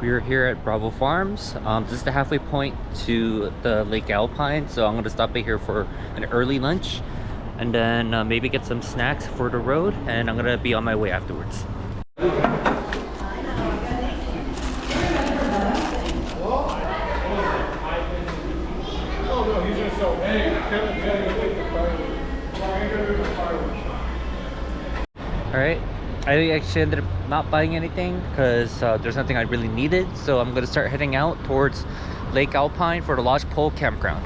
We're here at Bravo Farms. This is the halfway point to the Lake Alpine, so I'm gonna stop by here for an early lunch and then maybe get some snacks for the road, and I'm gonna be on my way afterwards. Alright, I actually ended up not buying anything because there's nothing I really needed, so I'm gonna start heading out towards Lake Alpine for the Lodgepole Campground.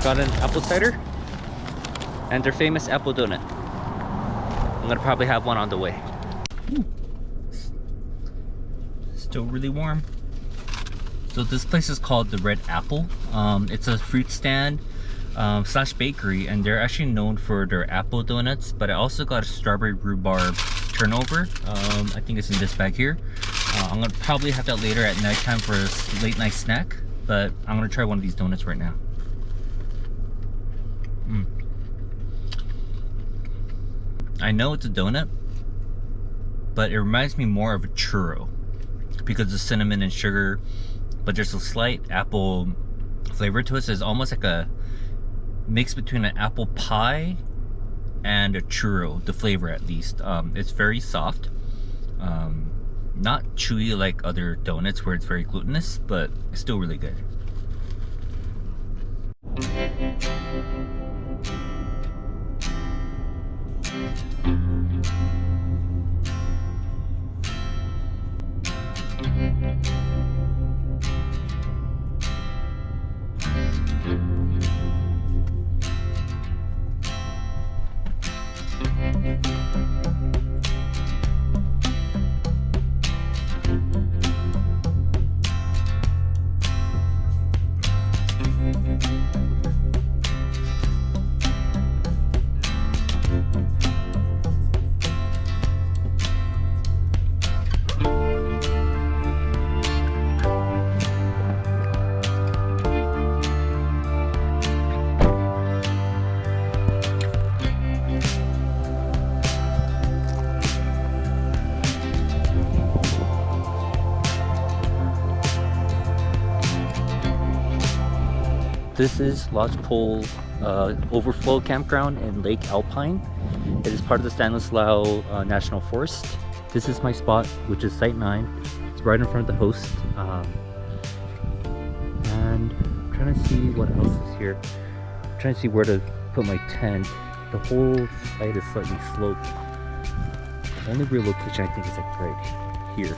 Got an apple cider and their famous apple donut. I'm gonna probably have one on the way. Ooh. Still really warm. So this place is called the Red Apple. It's a fruit stand slash bakery, and they're actually known for their apple donuts, but I also got a strawberry rhubarb turnover. I think it's in this bag here. I'm gonna probably have that later at nighttime for a late night snack, but I'm gonna try one of these donuts right now. I know it's a donut, but it reminds me more of a churro because of cinnamon and sugar, but there's a slight apple flavor to it. So it's almost like a mix between an apple pie and a churro, the flavor at least. It's very soft, not chewy like other donuts where it's very glutinous, but it's still really good. This is Lodgepole Overflow Campground in Lake Alpine. It is part of the Stanislaus National Forest. This is my spot, which is Site 9. It's right in front of the host. And I'm trying to see what else is here. I'm trying to see where to put my tent. The whole site is slightly sloped. The only real location I think is like right here.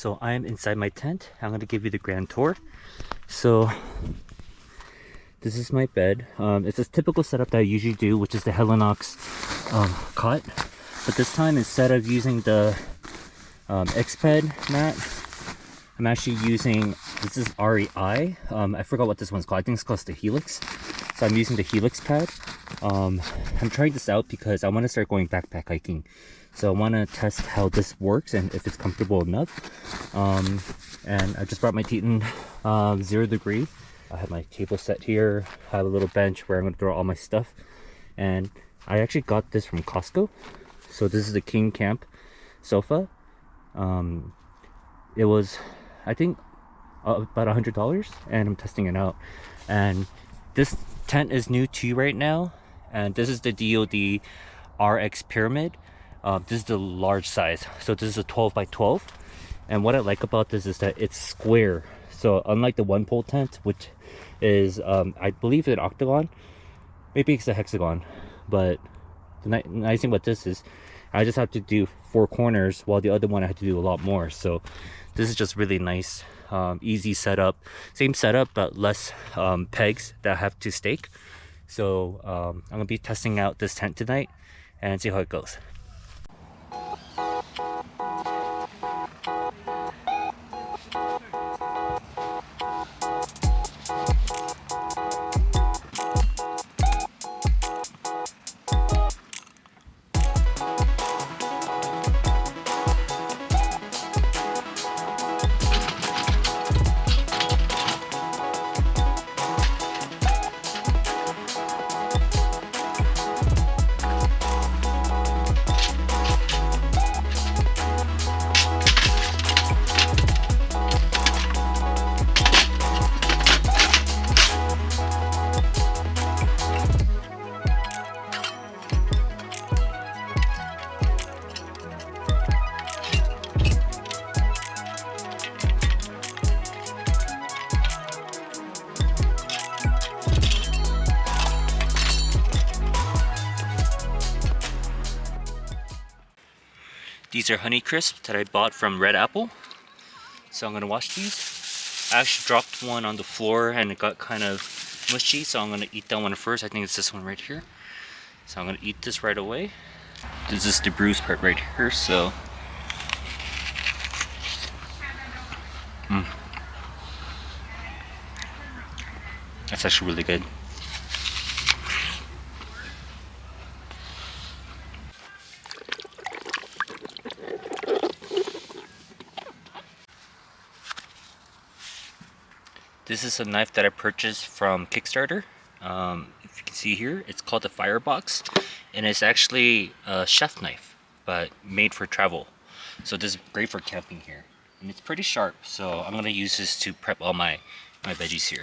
So I am inside my tent. I'm gonna give you the grand tour. So this is my bed. It's a typical setup that I usually do, which is the Helinox cot. But this time, instead of using the X-Bed mat, I'm actually using, this is REI. I forgot what this one's called. I think it's called the Helix. So I'm using the Helix pad. I'm trying this out because I want to start going backpack hiking. So I want to test how this works and if it's comfortable enough. And I just brought my Teton 0 degree. I have my table set here. I have a little bench where I'm going to throw all my stuff. And I actually got this from Costco. So this is the King Camp sofa. It was, I think, about $100, and I'm testing it out. And this tent is new to you right now. And this is the DoD RX Pyramid. This is the large size. So this is a 12 by 12. And what I like about this is that it's square. So unlike the one pole tent, which is, I believe, an octagon, maybe it's a hexagon. But the nice thing about this is I just have to do 4 corners, while the other one I had to do a lot more. So this is just really nice, easy setup. Same setup, but less pegs that I have to stake. So I'm gonna be testing out this tent tonight and see how it goes. These are honey crisps that I bought from Red Apple. So I'm gonna wash these. I actually dropped one on the floor and it got kind of mushy, so I'm gonna eat that one first. I think it's this one right here. So I'm gonna eat this right away. This is the bruised part right here, so. That's actually really good. This is a knife that I purchased from Kickstarter. If you can see here, it's called the Firebox, and it's actually a chef knife, but made for travel. So this is great for camping here, and it's pretty sharp. So I'm gonna use this to prep all my veggies here.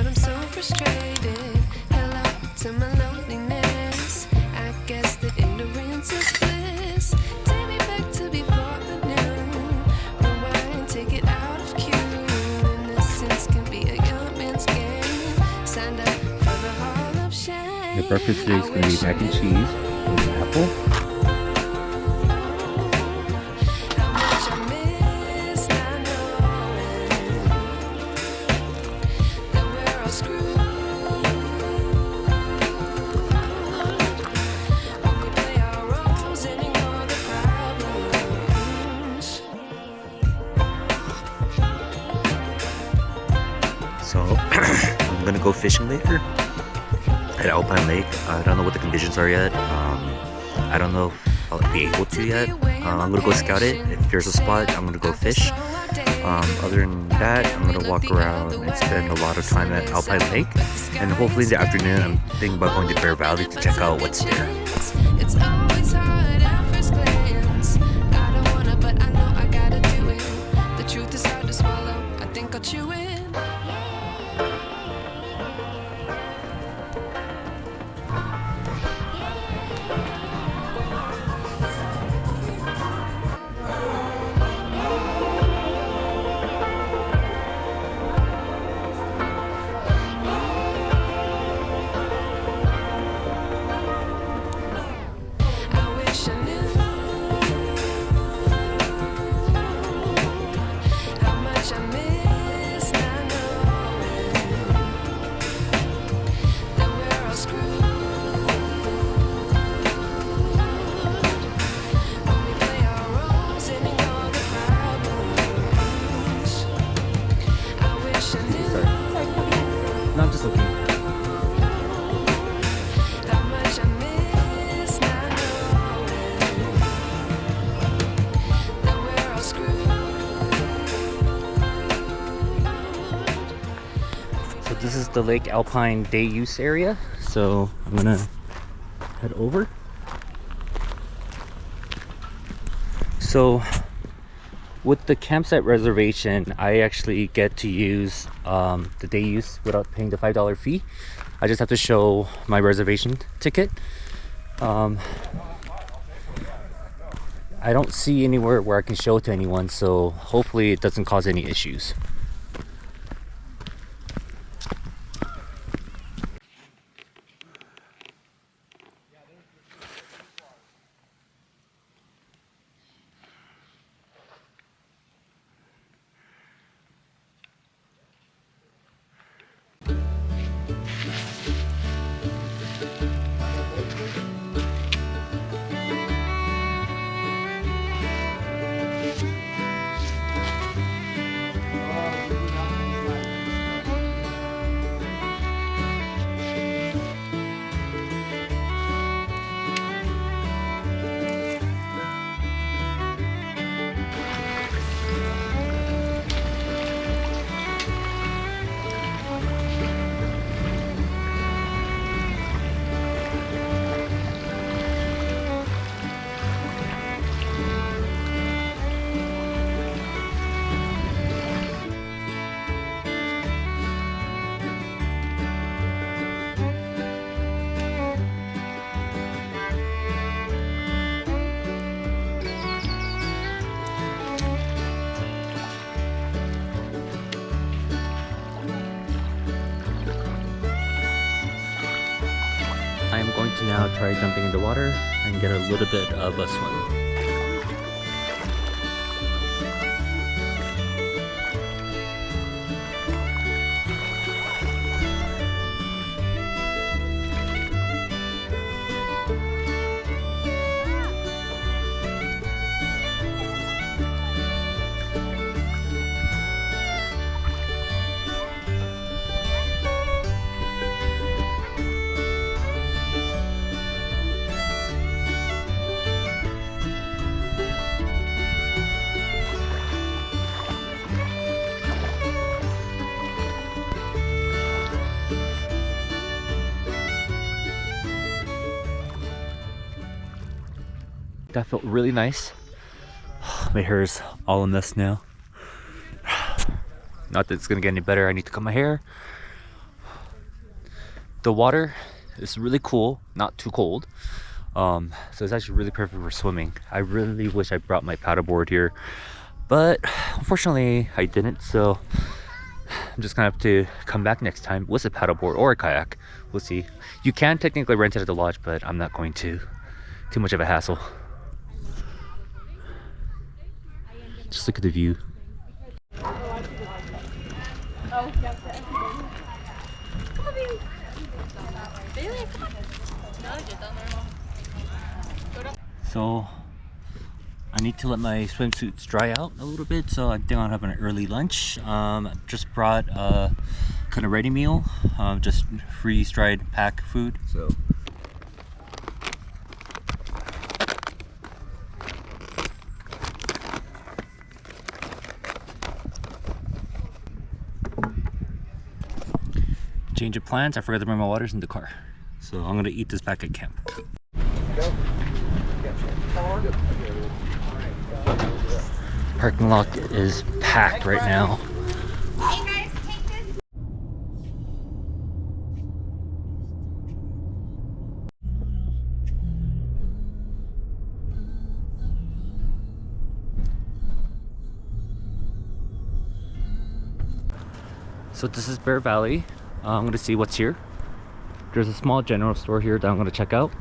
but I'm so frustrated. Hello to my loneliness. I guess that ignorance is bliss. Take me back to before I knew. Rewind, take it out of cue. Innocence can be a young man's game. Signed up for the Hall of Shame. The breakfast today is going to be mac and cheese with an apple. So I'm gonna go fishing later at Alpine Lake. I don't know what the conditions are yet. I don't know if I'll be able to yet. I'm gonna go scout it. If there's a spot, I'm gonna go fish. Other than that, I'm gonna walk around and spend a lot of time at Alpine Lake. And hopefully in the afternoon, I'm thinking about going to Bear Valley to check out what's there. It's always hard at first glance. I don't wanna, but I know I gotta do it. The truth is hard to swallow. I think I'll chew it. No, I'm just looking. So this is the Lake Alpine day use area. So I'm gonna head over. So with the campsite reservation, I actually get to use the day use without paying the $5 fee. I just have to show my reservation ticket. I don't see anywhere where I can show it to anyone, so hopefully it doesn't cause any issues. I am going to now try jumping in the water and get a little bit of a swim. That felt really nice. My hair is all a mess now. Not that it's gonna get any better. I need to cut my hair. The water is really cool, not too cold. So it's actually really perfect for swimming. I really wish I brought my paddleboard here, but unfortunately I didn't. So I'm just gonna have to come back next time with a paddleboard or a kayak. We'll see. You can technically rent it at the lodge, but I'm not going to. Too much of a hassle. Just look at the view. So I need to let my swimsuits dry out a little bit, so I think I'll have an early lunch. Just brought a kind of ready meal, just freeze-dried pack food. So change of plans. I forgot to bring my waters in the car, so I'm gonna eat this back at camp. Parking lot is packed right now. So this is Bear Valley. I'm gonna see what's here. There's a small general store here that I'm gonna check out.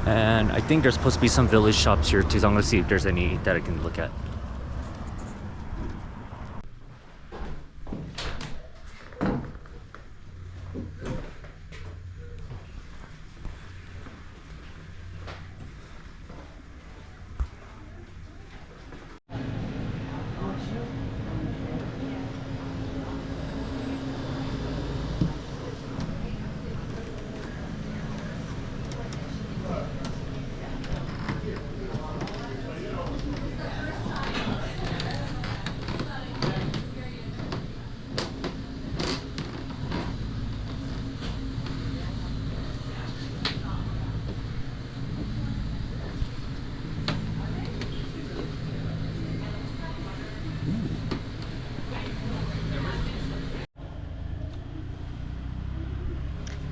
And I think there's supposed to be some village shops here too, so I'm gonna see if there's any that I can look at.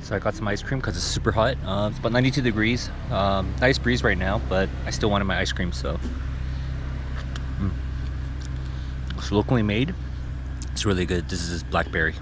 So I got some ice cream because it's super hot. It's about 92 degrees. Nice breeze right now, but I still wanted my ice cream, so. It's locally made. It's really good. This is blackberry.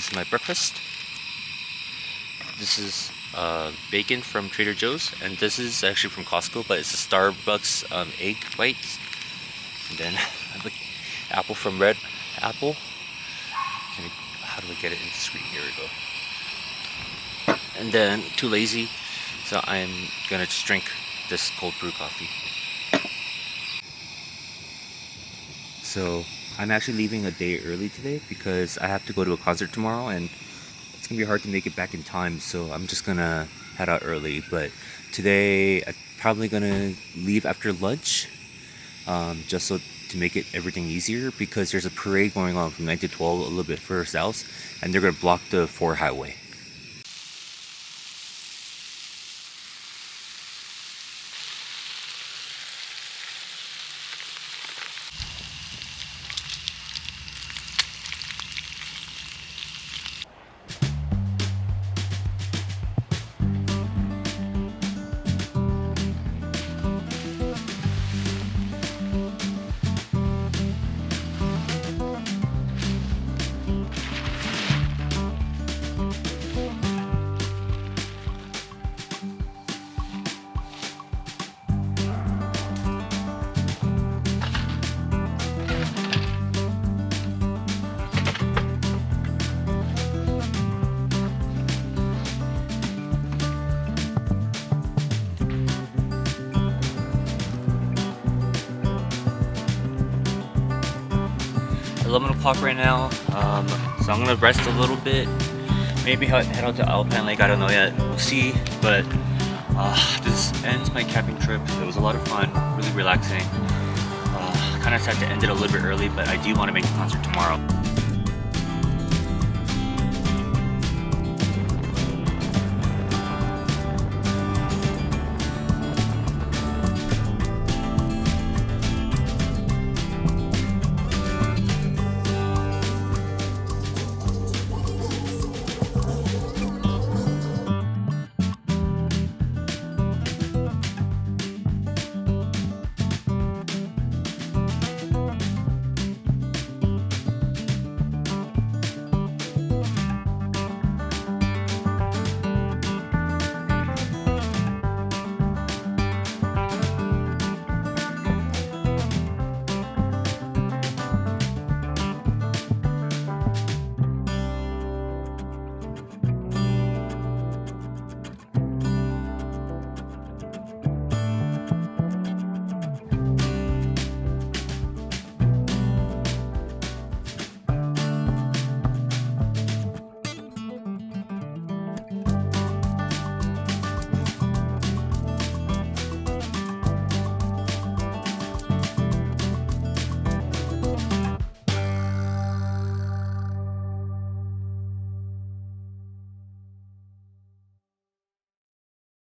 This is my breakfast. This is bacon from Trader Joe's, and this is actually from Costco, but it's a Starbucks egg whites. And then I have an apple from Red Apple. How do I get it into the screen? Here we go. And then too lazy, so I'm gonna just drink this cold brew coffee. So I'm actually leaving a day early today because I have to go to a concert tomorrow, and it's gonna be hard to make it back in time, so I'm just gonna head out early. But today I'm probably gonna leave after lunch, just so to make it everything easier, because there's a parade going on from 9 to 12 a little bit further south, and they're gonna block the 4 highway. It's 11 o'clock right now, so I'm gonna rest a little bit. Maybe head out to Alpine Lake, I don't know yet. We'll see. But this ends my camping trip. It was a lot of fun, really relaxing. Kind of sad to end it a little bit early, but I do want to make the concert tomorrow.